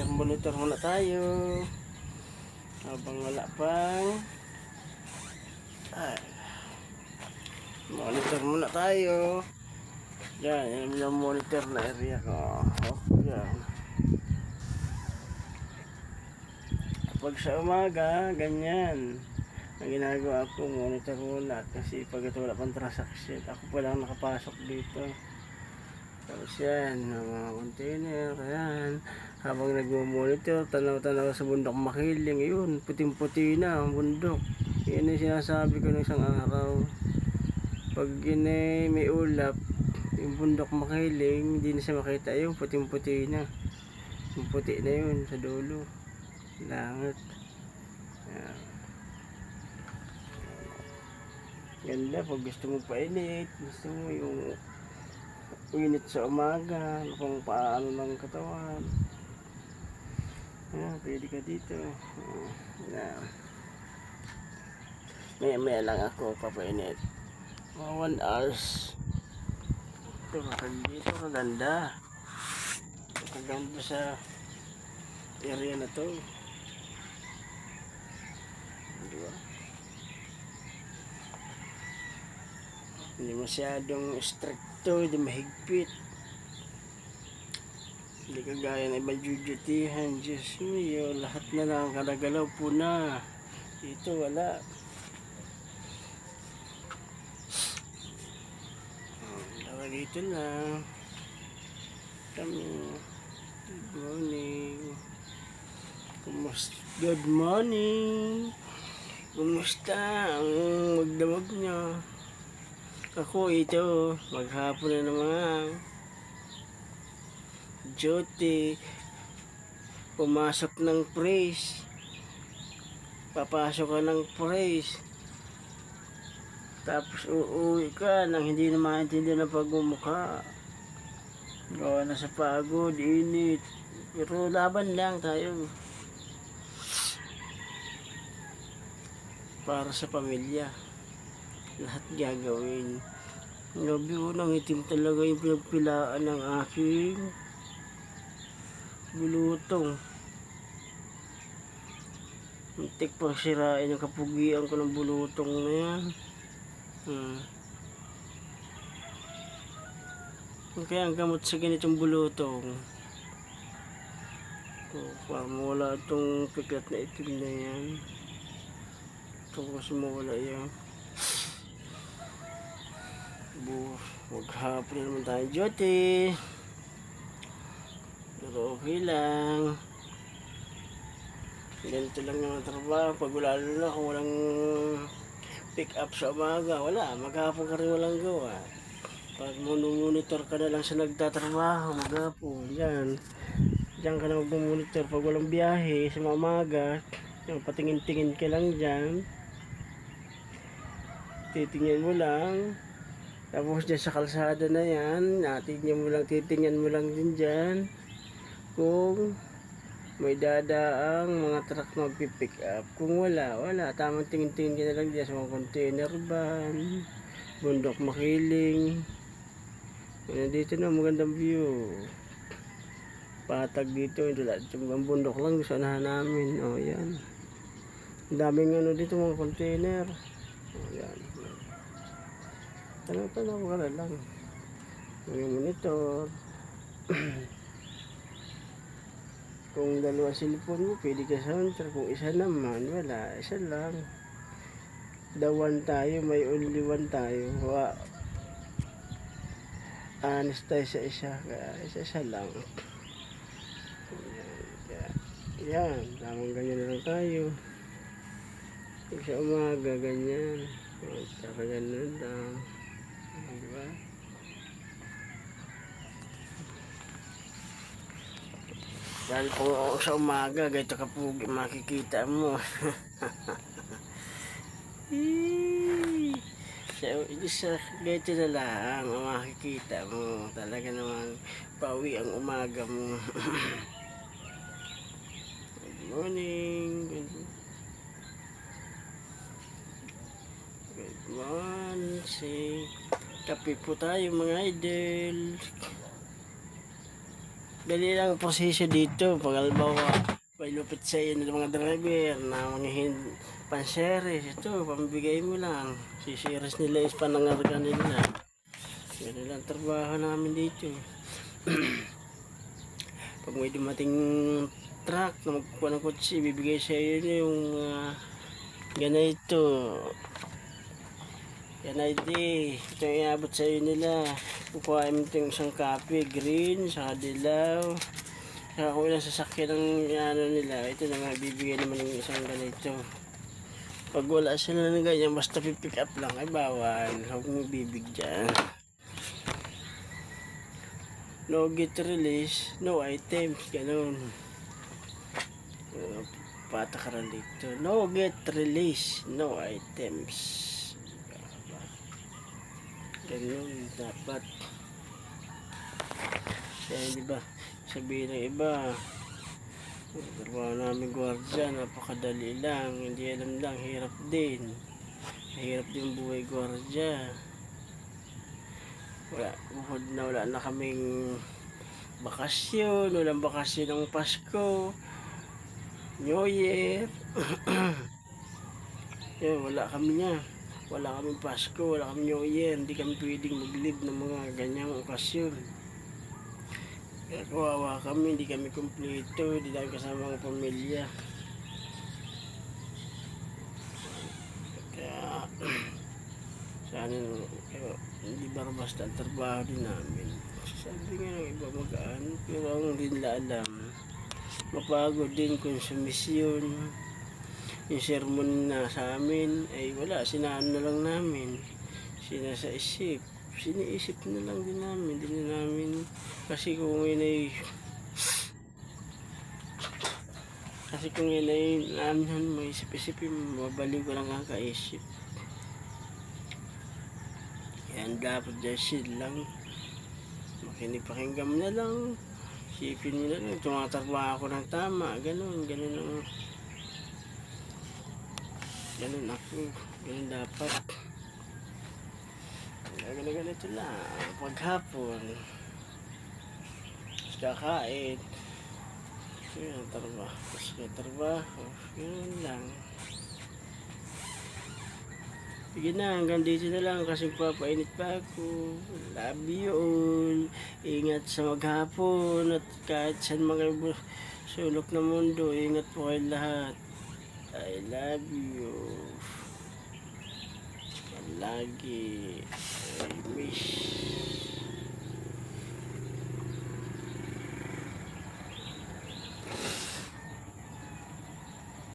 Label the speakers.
Speaker 1: monitor muna tayo habang wala pang monitor muna tayo. Yan yung monitor na area ko. Yan. Pag sa umaga ganyan ang ginagawa ko, monitor muna kasi pag ito wala pang transaction ako pa lang nakapasok dito. Tapos yan, mga container, yan. Habang nag-monitor, tanaw-tanaw sa bundok Makiling, yun, puting-puti na ang bundok. Yan yung sinasabi ko ng isang araw. Pag yun may ulap, yung bundok Makiling, hindi na siya makita, yung puting-puti na. Yung puti na yun, sa dulo. Langit. Yan. Ganda, pag gusto mo painit, gusto mo yung init sa umaga, kung paano ng katawan. Pwede ka dito. Maya lang ako papainit. Mga 1 hours. Ito, dito kaganda. Kaganda sa area na to. Diba? Hindi masyadong stricto, hindi mahigpit. Hindi kagaya ng ibang jujutihan. Diyos mo yun, lahat na lang kalagalaw po na. Dito wala. Dawa dito lang. Kami. Good morning. Good morning. Kumusta ang magdamag nyo? Ako ito, maghapon na naman. Duty. Pumasok ng praise. Papasok ka ng praise. Tapos uuwi ka nang hindi na maintindihan ng pagmumukha. Gawa na sa pagod, init. Pero laban lang tayo. Para sa pamilya. Lahat gagawin. Gabi ko nang itim talaga yung pinagpilaan ng aking bulutong. Muntik pang sirain yung kapugian ko ng bulutong na yan. Kaya ang gamot sa ganitong bulutong, para mawala itong piklat na itim na yan. Ito kasi mawala yan. Maghapon na naman tayo duty. Pero okay lang. Ganito lang yung trabaho. Pag lalo na kung walang pick up sa umaga, wala. Maghapon ka rin walang gawa. Pag monitor ka na lang sa nagtatrabaho, maghapon. Diyan ka na mag-monitor. Pag walang biyahe sa umaga, patingin-tingin ka lang dyan. Titingnan mo lang. Tapos dyan sa kalsada na yan, titingnan mo lang din dyan kung may dadaang mga truck na magpipick up. Kung wala. Tamang tingin-tingin ka na lang dyan sa mga container van, bundok Makiling. Dito na, magandang view. Patag dito, yung bundok lang gusto namin. Yan. Ang daming dito mga container. Yan. Tanaw-tanaw ka na lang. May monitor. Kung dalawa cellphone mo, pwede ka sa counter. Kung isa naman, wala. Isa lang. One tayo, may only one tayo. Honest tayo sa isa. Kaya isa lang. Yan. Tamang ganyan na lang tayo. Kung sa umaga, ganyan. Saka ganyan lang. Diba? Dahil kung sa umaga, ganito kapugi makikita mo. Sa ganito na lang ang makikita mo. Talaga namang pauwi ang umaga mo. Good morning. Good morning. Kape po tayo mga idol. Dali lang ang proseso dito. Pag halimbawa, may lupit sa iyo ng mga driver na manghihin panseres, ito, pambigay mo lang. Sisiris nila is panangarga nila. Ganun lang trabaho namin dito. Pag may dumating truck na magkukuha ng kotse, bibigay sa iyo yung ganito. Yan ID. Ito yung iabot sa iyo nila. Kukuha mo ito yung isang copy, green, saka dilaw. Saka kung ilang sasakyan ng ano nila, ito na nga bibigyan naman ng isang ganito. Pag wala sila na ganyan, basta pipick up lang, ay bawal. Huwag mo bibigyan. No get release, no items, ganun. Patakaran dito. No get release, no items. Ganun dapat. Kaya di ba, sabihin ng iba, trabaho namin gwardiya, napakadali lang, hindi alam lang, hirap din. Hirap din buhay gwardiya. Wala na kaming bakasyon, walang bakasyon ng Pasko, New Year. Yan, wala kami niya. Wala kaming Pasko, wala kaming New Year, hindi kami pwedeng mag-live ng mga ganyang okasyon. Kaya kawawa kami, hindi kami kumpleto, hindi tayo kasama ng pamilya. Kaya sana hindi ba basta ang trabaho din namin. Sabi nga ng iba magaan, pero ang hindi nila alam, mapagod din konsumisyon. Yung sermon na sa amin ay wala, sinaan na lang namin, siniisip na lang din namin, din na namin, kasi kung yun ay namin may isip-isipin, mabaliw ko lang kakaisip. Yan dapat just lang, makinipakinggan mo na lang, isipin mo na lang, tumatarwa ako ng tama, ganun ako, ganun dapat. Ganito lang, paghapon, kakain, yun, trabaho, yun lang. Sige na, hanggang dito na lang kasi papainit pa ako. Love you all. Ingat sa maghapon at kahit saan mga sulok na mundo, ingat po kayo lahat. I love you. Lagi. I miss.